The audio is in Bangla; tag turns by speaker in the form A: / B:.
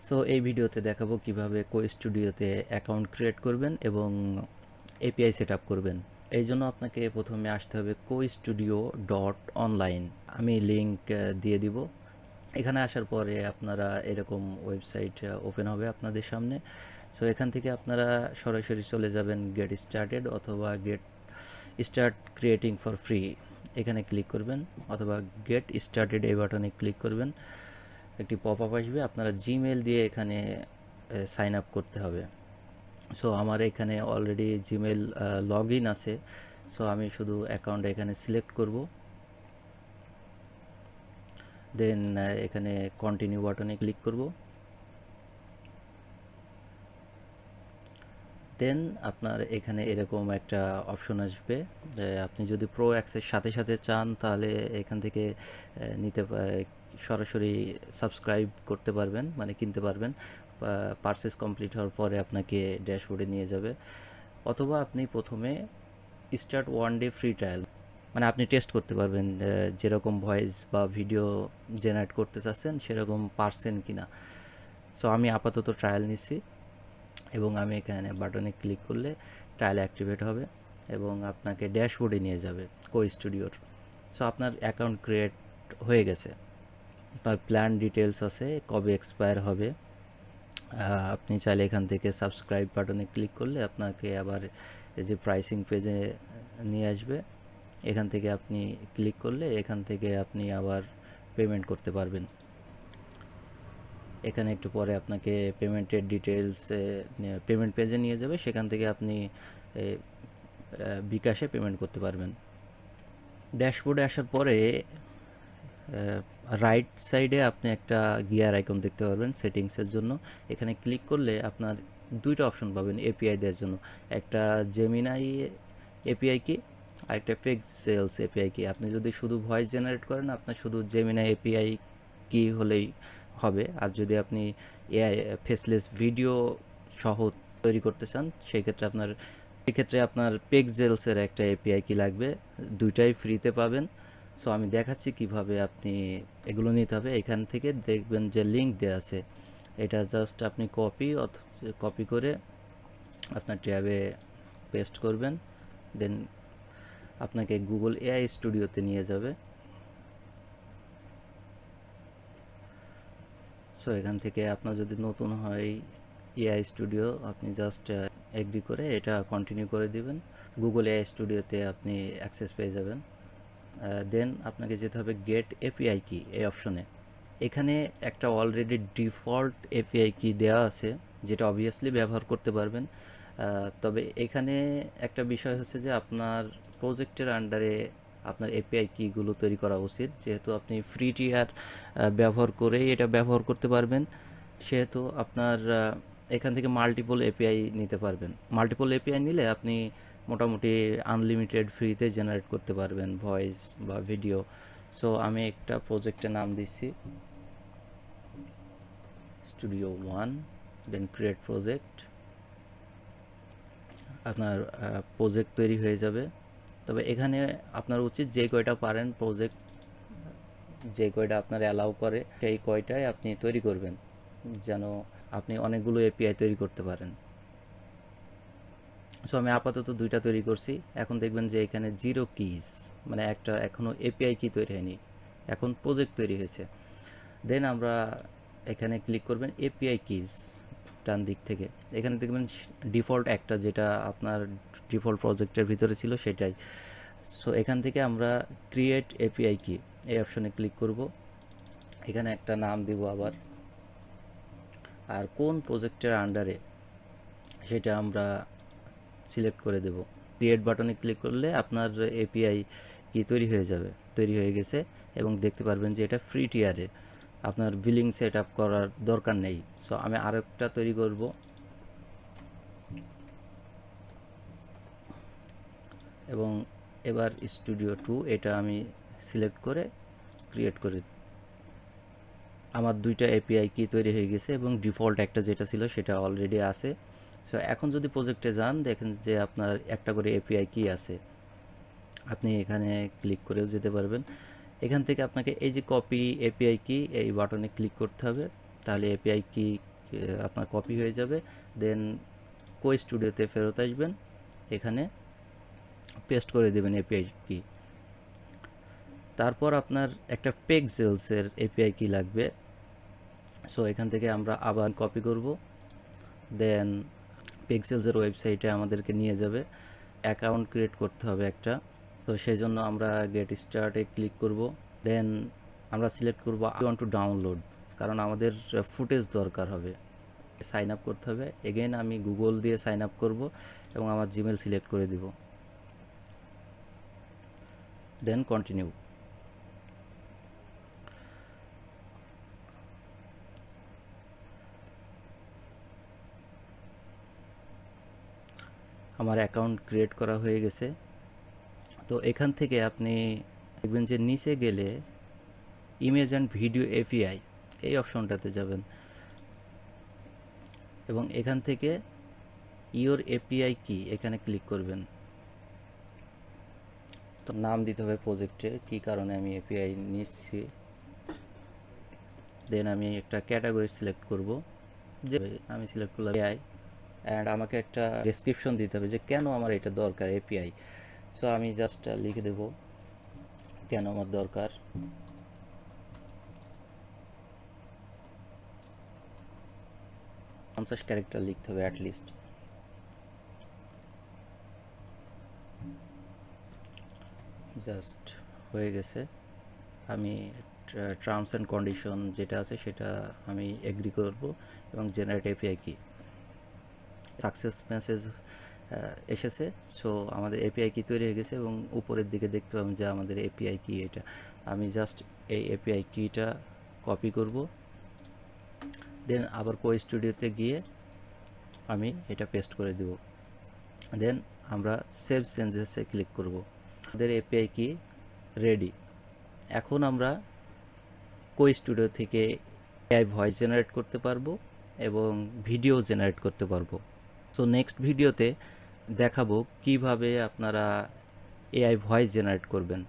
A: সো এই ভিডিওতে দেখাবো কিভাবে স্টুডিওতে অ্যাকাউন্ট ক্রিয়েট করবেন এবং এপিআই সেট আপ করবেন। এই জন্য আপনাকে প্রথমে আসতে হবে costudio.online। আমি লিঙ্ক দিয়ে দিব। এখানে আসার পরে আপনারা এরকম ওয়েবসাইট ওপেন হবে আপনাদের সামনে। সো এখান থেকে আপনারা সরাসরি চলে যাবেন গেট স্টার্টেড অথবা get start creating for free, এখানে ক্লিক করবেন, অথবা গেট স্টার্টেড এই বাটনে ক্লিক করবেন। একটি পপ আপ আসবে, আপনারা জিমেল দিয়ে এখানে সাইন আপ করতে হবে। সো আমার এখানে অলরেডি জিমেল লগ ইন আছে। সো আমি শুধু অ্যাকাউন্ট এখানে সিলেক্ট করব, দেন এখানে কন্টিনিউ বাটনে ক্লিক করব। দেন আপনার এখানে এরকম একটা অপশন আসবে, আপনি যদি প্রো অ্যাক্সেস সাথে সাথে চান তাহলে এখান থেকে নিতে সরাসরি সাবস্ক্রাইব করতে পারবেন, মানে কিনতে পারবেন। পারচেস কমপ্লিট হওয়ার পরে আপনাকে ড্যাশবোর্ডে নিয়ে যাবে। অথবা আপনি প্রথমে start one day free trial, মানে আপনি টেস্ট করতে পারবেন যেরকম ভয়েস বা ভিডিও জেনারেট করতে চাচ্ছেন সেরকম পারছেন কিনা। সো আমি আপাতত ট্রায়াল নিচ্ছি এবং আমি এখানে বাটনে ক্লিক করলে ট্রায়াল অ্যাক্টিভেট হবে এবং আপনাকে ড্যাশবোর্ডে নিয়ে যাবে স্টুডিওর। সো আপনার অ্যাকাউন্ট ক্রিয়েট হয়ে গেছে। তার প্ল্যান ডিটেলস আছে, কবে এক্সপায়ার হবে। আপনি চাইলে এখান থেকে সাবস্ক্রাইব বাটনে ক্লিক করলে আপনাকে আবার এই যে প্রাইসিং পেজে নিয়ে আসবে। এখান থেকে আপনি ক্লিক করলে এখান থেকে আপনি আবার পেমেন্ট করতে পারবেন। এখানে একটু পরে আপনাকে পেমেন্টের ডিটেলসে পেমেন্ট পেজে নিয়ে যাবে, সেখান থেকে আপনি বিকাশে পেমেন্ট করতে পারবেন। ড্যাশবোর্ডে আসার পরে রাইট সাইডে আপনি একটা গিয়ার আইকন দেখতে পারবেন সেটিংসের জন্য। এখানে ক্লিক করলে আপনার দুইটা অপশন পাবেন এপিআই দেওয়ার জন্য, একটা জেমিনাই এপিআই কি আর একটা পিক্সেলস এপিআই কি। আপনি যদি শুধু ভয়েস জেনারেট করেন আপনার শুধু জেমিনাই এপিআই কি হলেই হবে, আর যদি আপনি এআই ফেসলেস ভিডিও সহ তৈরি করতে চান সেক্ষেত্রে আপনার পিক্সেলসের একটা এপিআই কি লাগবে। দুইটাই ফ্রিতে পাবেন। সো আমি দেখাচ্ছি কিভাবে আপনি এগুলো নিতে হবে। এখান থেকে দেখবেন যে লিঙ্ক দেওয়া আছে, এটা জাস্ট আপনি কপি করে আপনার ট্যাবে পেস্ট করবেন। দেন আপনাকে গুগল এআই স্টুডিওতে নিয়ে যাবে। সো এখান থেকে আপনার যদি নতুন হয় এআই স্টুডিও, আপনি জাস্ট এগ্রি করে এটা কন্টিনিউ করে দিবেন। গুগল এআই স্টুডিওতে আপনি অ্যাক্সেস পেয়ে যাবেন। দেন আপনাকে যেতে হবে গেট এপিআই কি এই অপশনে। এখানে একটা অলরেডি ডিফল্ট এপিআই কি দেওয়া আছে যেটা অবভিয়াসলি ব্যবহার করতে পারবেন। তবে এখানে একটা বিষয় হচ্ছে যে আপনার প্রজেক্টের আন্ডারে আপনার এপিআই কিগুলো তৈরি করা উচিত, যেহেতু আপনি ফ্রি টিয়ার ব্যবহার করেই এটা ব্যবহার করতে পারবেন, সেহেতু আপনার এখান থেকে মাল্টিপল এপিআই নিতে পারবেন। মাল্টিপল এপিআই নিলে আপনি মোটামুটি আনলিমিটেড ফ্রিতে জেনারেট করতে পারবেন ভয়েস বা ভিডিও। সো আমি একটা প্রজেক্টের নাম দিচ্ছি স্টুডিও 1, দেন ক্রিয়েট প্রজেক্ট। আপনার প্রজেক্ট তৈরি হয়ে যাবে। তবে এখানে আপনার উচিত যে কয়টা পারেন প্রজেক্ট, যে কয়টা আপনার অ্যালাউ করে সেই কয়টাই আপনি তৈরি করবেন, যেন আপনি অনেকগুলো এপিআই তৈরি করতে পারেন। সো আমি আপাতত দুইটা তৈরি করছি। এখন দেখবেন যে এখানে জিরো কিজ, মানে একটা এখনও এপিআই কি তৈরি হয়নি, এখন প্রজেক্ট তৈরি হয়েছে। দেন আমরা এখানে ক্লিক করবেন এপিআই কিজ ডান দিক থেকে। এখানে দেখবেন ডিফল্ট একটা, যেটা আপনার ডিফল্ট প্রজেক্টের ভিতরে ছিল সেটাই। সো এখান থেকে আমরা ক্রিয়েট এপিআই কি এই অপশনে ক্লিক করব। এখানে একটা নাম দিব আবার, আর কোন প্রজেক্টের আন্ডারে সেটা আমরা সিলেক্ট করে দেব। ক্রিয়েট বাটনে ক্লিক করলে আপনার এপিআই কি তৈরি হয়ে গেছে এবং দেখতে পারবেন যে এটা ফ্রি টিয়ারে, আপনার বিলিং সেট আপ করার দরকার নেই। সো আমি আরেকটা তৈরি করব। এবং এবার স্টুডিও 2 এটা আমি সিলেক্ট করে ক্রিয়েট করে, আমার দুইটা এপিআই কি তৈরি হয়ে গেছে এবং ডিফল্ট একটা যেটা ছিল সেটা অলরেডি আছে। সো এখন যদি প্রজেক্টে যান দেখেন যে আপনার একটা করে এপিআই কি আছে, আপনি এখানে ক্লিক করেও যেতে পারবেন। এখান থেকে আপনাকে এই যে কপি এপিআই কি এই বাটনে ক্লিক করতে হবে, তাহলে এপিআই কি আপনার কপি হয়ে যাবে। দেন কো স্টুডিওতে ফেরত আসবেন, এখানে পেস্ট করে দেবেন এপিআই কি। তারপর আপনার একটা পেক্সেলসের এপিআই কি লাগবে। সো এখান থেকে আমরা আবার কপি করব, দেন পেক্সেলসের ওয়েবসাইটে আমাদেরকে নিয়ে যাবে। অ্যাকাউন্ট ক্রিয়েট করতে হবে একটা, তো সেই জন্য আমরা গেট স্টার্টে ক্লিক করব। দেন আমরা সিলেক্ট করব আই ওয়ান্ট টু ডাউনলোড, কারণ আমাদের ফুটেজ দরকার হবে। সাইন আপ করতে হবে। এগেইন আমি গুগল দিয়ে সাইন আপ করব এবং আমার জিমেল সিলেক্ট করে দিব, দেন কন্টিনিউ। আমার অ্যাকাউন্ট ক্রিয়েট করা হয়ে গেছে। তো এখান থেকে আপনি দেখবেন যে নিচে গেলে ইমেজ অ্যান্ড ভিডিও এপিআই এই অপশনটাতে যাবেন এবং এখান থেকে ইওর এপিআই কি এখানে ক্লিক করবেন। তো নাম দিতে হবে প্রজেক্টের, কী কারণে আমি এপিআই নিচ্ছি। দেন আমি একটা ক্যাটাগরি সিলেক্ট করব, যে আমি সিলেক্ট করলাম এআই, অ্যান্ড আমাকে একটা ডেসক্রিপশন দিতে হবে যে কেন আমার এটা দরকার এপিআই। সো আমি জাস্ট লিখে দেব কেন আমার দরকার। 50 ক্যারেক্টার লিখতে হবে অ্যাটলিস্ট। জাস্ট হয়ে গেছে। আমি টার্মস অ্যান্ড কন্ডিশন যেটা আছে সেটা আমি এগ্রি করব এবং জেনারেট এপিআই কি। সাকসেস মেসেজ এসেছে। সো আমাদের এপিআই কি তৈরি হয়ে গেছে এবং উপরের দিকে দেখতে পাবেন যে আমাদের এপিআই কি এটা। আমি জাস্ট এই এপিআই কিটা কপি করব, দেন আবার কো স্টুডিওতে গিয়ে আমি এটা পেস্ট করে দেব। দেন আমরা সেভ চেঞ্জেসে ক্লিক করব। আমাদের এপিআই কি রেডি। এখন আমরা কো স্টুডিও থেকে এআই ভয়েস জেনারেট করতে পারবো এবং ভিডিও জেনারেট করতে পারবো। সো নেক্সট ভিডিওতে দেখাবো কিভাবে আপনারা এআই ভয়েস জেনারেট করবেন।